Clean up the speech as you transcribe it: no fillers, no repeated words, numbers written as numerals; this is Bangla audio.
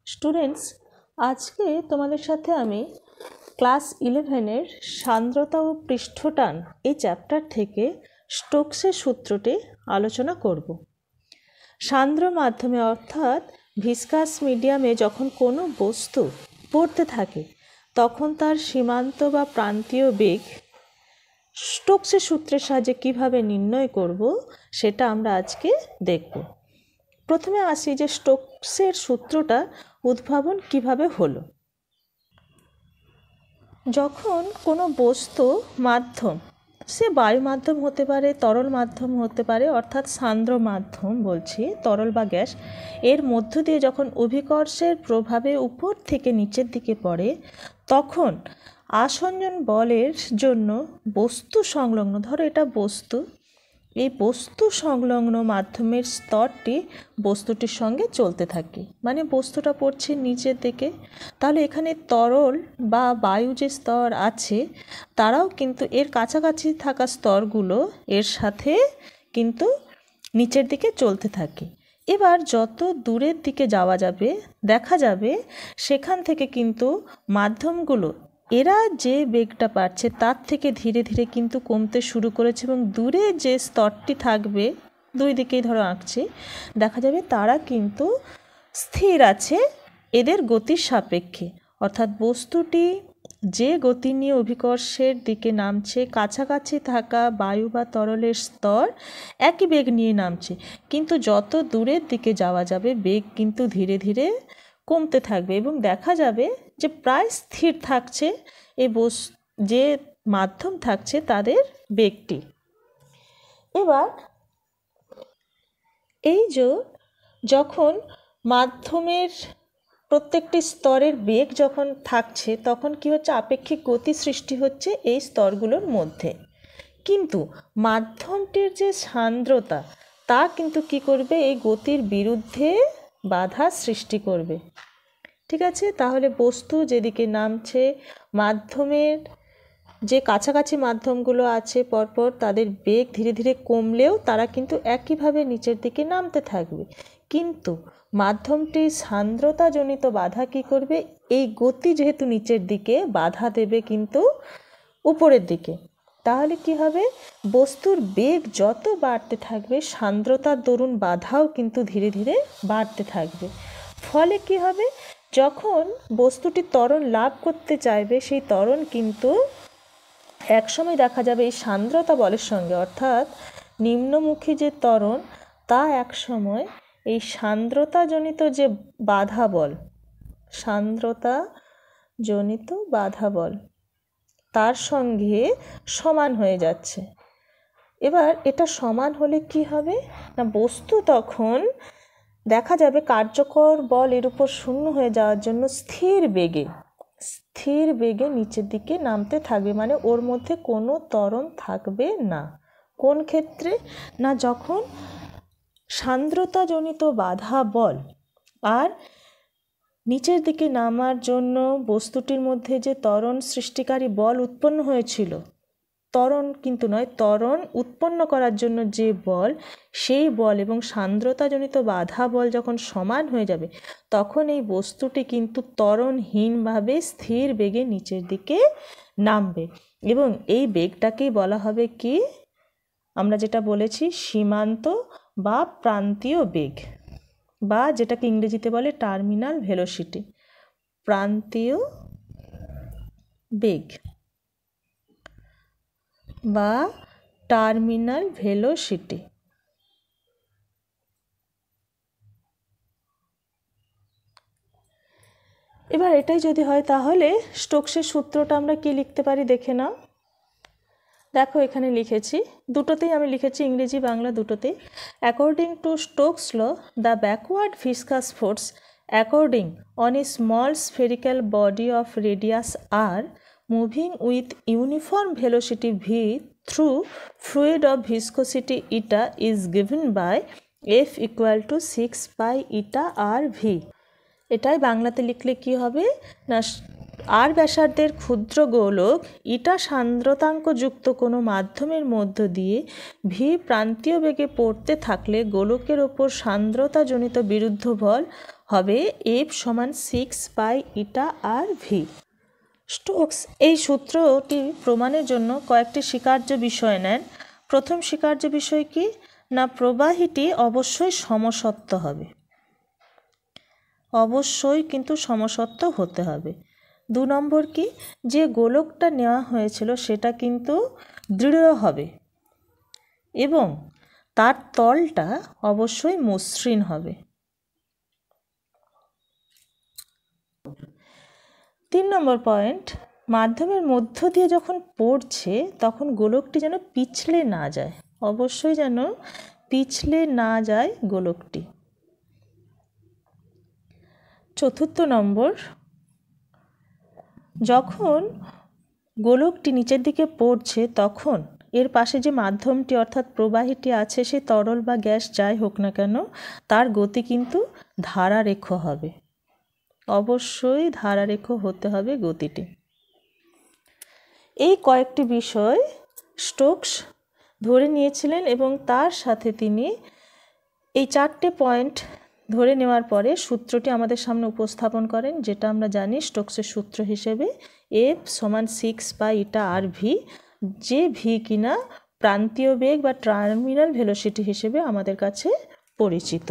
স্টুডেন্টস, আজকে তোমাদের সাথে আমি ক্লাস 11-এর সান্দ্রতা ও পৃষ্ঠটান এই চ্যাপ্টার থেকে স্টোকসের সূত্রটি আলোচনা করব। সান্দ্র মাধ্যমে অর্থাৎ ভিসকাস মিডিয়ামে যখন কোনো বস্তু পড়তে থাকে তখন তার সীমান্ত বা প্রান্তীয় বেগ স্টোকসের সূত্রের সাহায্যে কীভাবে নির্ণয় করব সেটা আমরা আজকে দেখব। প্রথমে আসি যে স্টোকসের সূত্রটা উদ্ভাবন কিভাবে হলো। যখন কোনো বস্তু মাধ্যম, সে বায়ু মাধ্যম হতে পারে, তরল মাধ্যম হতে পারে, অর্থাৎ সান্দ্র মাধ্যম বলছি, তরল বা গ্যাস, এর মধ্য দিয়ে যখন অভিকর্ষের প্রভাবে উপর থেকে নিচের দিকে পড়ে তখন আসঞ্জন বলের জন্য বস্তু সংলগ্ন, ধরো এটা বস্তু, এই বস্তু সংলগ্ন মাধ্যমের স্তরটি বস্তুটির সঙ্গে চলতে থাকে, মানে বস্তুটা পড়ছে নিচের দিকে, তাহলে এখানে তরল বা বায়ু যে স্তর আছে তারাও কিন্তু এর কাছাকাছি থাকা স্তরগুলো এর সাথে কিন্তু নিচের দিকে চলতে থাকে। এবার যত দূরের দিকে যাওয়া যাবে দেখা যাবে সেখান থেকে কিন্তু মাধ্যমগুলো এরা যে বেগটা পাচ্ছে তার থেকে ধীরে ধীরে কিন্তু কমতে শুরু করেছে এবং দূরে যে স্তরটি থাকবে, দুই দিকেই ধরো আঁকছে, দেখা যাবে তারা কিন্তু স্থির আছে এদের গতির সাপেক্ষে, অর্থাৎ বস্তুটি যে গতি নিয়ে অভিকর্ষের দিকে নামছে কাছাকাছি থাকা বায়ু বা তরলের স্তর একই বেগ নিয়ে নামছে, কিন্তু যত দূরের দিকে যাওয়া যাবে বেগ কিন্তু ধীরে ধীরে কমতে থাকবে এবং দেখা যাবে যে প্রায় স্থির থাকছে এই যে মাধ্যম থাকছে তাদের বেগটি। এবার এই যে যখন মাধ্যমের প্রত্যেকটি স্তরের বেগ যখন থাকছে তখন কি হচ্ছে, আপেক্ষিক গতি সৃষ্টি হচ্ছে এই স্তরগুলোর মধ্যে, কিন্তু মাধ্যমটির যে সান্দ্রতা তা কিন্তু কি করবে, এই গতির বিরুদ্ধে বাধা সৃষ্টি করবে। ঠিক আছে, তাহলে বস্তু যেদিকে নামছে মাধ্যমের যে কাছাকাছি মাধ্যমগুলো আছে পরপর তাদের বেগ ধীরে ধীরে কমলেও তারা কিন্তু একইভাবে নিচের দিকে নামতে থাকবে, কিন্তু মাধ্যমটির সান্দ্রতাজনিত বাধা কি করবে, এই গতি যেহেতু নিচের দিকে বাধা দেবে কিন্তু উপরের দিকে, তাহলে কি হবে, বস্তুর বেগ যত বাড়তে থাকবে সান্দ্রতার দরুন বাধাও কিন্তু ধীরে ধীরে বাড়তে থাকবে। ফলে কি হবে, যখন বস্তুটি ত্বরণ লাভ করতে চাইবে সেই ত্বরণ কিন্তু একসময় দেখা যাবে এই সান্দ্রতা বলের সঙ্গে, অর্থাৎ নিম্নমুখী যে ত্বরণ তা একসময় এই সান্দ্রতাজনিত যে বাধা বল, সান্দ্রতাজনিত বাধা বল তার সঙ্গে সমান হয়ে যাচ্ছে। এবার এটা সমান হলে কি হবে না, বস্তু তখন দেখা যাবে কার্যকর বল এর উপর শূন্য হয়ে যাওয়ার জন্য স্থির বেগে নিচের দিকে নামতে থাকবে, মানে ওর মধ্যে কোনো ত্বরণ থাকবে না। কোন ক্ষেত্রে না, যখন সান্দ্রতাজনিত বাধা বল আর নিচের দিকে নামার জন্য বস্তুটির মধ্যে যে ত্বরণ সৃষ্টিকারী বল উৎপন্ন হয়েছিল, ত্বরণ কিন্তু নয়, ত্বরণ উৎপন্ন করার জন্য যে বল, সেই বল এবং সান্দ্রতাজনিত বাধা বল যখন সমান হয়ে যাবে তখন এই বস্তুটি কিন্তু ত্বরণহীনভাবে স্থির বেগে নিচের দিকে নামবে এবং এই বেগটাকেই বলা হবে কি, আমরা যেটা বলেছি সীমান্ত বা প্রান্তীয় বেগ, বা যেটাকে ইংরেজিতে বলে টার্মিনাল ভেলোসিটি, প্রান্তীয় বেগ বা টার্মিনাল ভেলোসিটি। এবার এটাই যদি হয় তাহলে স্টোকসের সূত্রটা আমরা কি লিখতে পারি দেখে নাও। দেখো এখানে লিখেছি, দুটোতেই আমি লিখেছি, ইংরেজি বাংলা দুটোতেই। According to Stokes law the backward viscous force according on a small spherical body of radius R moving with uniform velocity v through fluid of viscosity eta is given by F equal to 6 pi eta r v। এটাই বাংলাতে লিখলে কি হবে না, আর ব্যাসার্ধের ক্ষুদ্র গোলক ইটা সান্দ্রতাঙ্কযুক্ত কোনো মাধ্যমের মধ্য দিয়ে ভি প্রান্তীয় বেগে পড়তে থাকলে গোলকের ওপর সান্দ্রতাজনিত বিরুদ্ধ বল হবে এফ সমান 6 by eta R V. Stokes এই সূত্রটি প্রমাণের জন্য কয়েকটি স্বীকার্য বিষয় নেন। প্রথম স্বীকার্য বিষয় কি না, প্রবাহীটি অবশ্যই সমসত্ব হবে, অবশ্যই কিন্তু সমসত্ব হতে হবে। 2 নম্বর কি, যে গোলকটা নেওয়া হয়েছিল সেটা কিন্তু দৃঢ় হবে এবং তার তলটা অবশ্যই মসৃণ হবে। 3 নম্বর পয়েন্ট, মাধ্যমের মধ্য দিয়ে যখন পড়ছে তখন গোলকটি যেন পিছলে না যায়, অবশ্যই যেন পিছলে না যায় গোলকটি। 4 নম্বর, যখন গোলকটি নিচের দিকে পড়ছে তখন এর পাশে যে মাধ্যমটি অর্থাৎ প্রবাহীটি আছে, সে তরল বা গ্যাস যাই হোক না কেন, তার গতি কিন্তু ধারারেখ হবে, অবশ্যই ধারারেখ হতে হবে গতিটি। এই কয়েকটি বিষয় স্টোকস ধরে নিয়েছিলেন এবং তার সাথে তিনি এই 4টে পয়েন্ট ধরে নেওয়ার পরে সূত্রটি আমাদের সামনে উপস্থাপন করেন, যেটা আমরা জানি স্টোকসের সূত্র হিসেবে এফ সমান 6 বাই ইটা আর ভি, যে ভি কিনা প্রান্তীয় বেগ বা টার্মিনাল ভেলোসিটি হিসেবে আমাদের কাছে পরিচিত।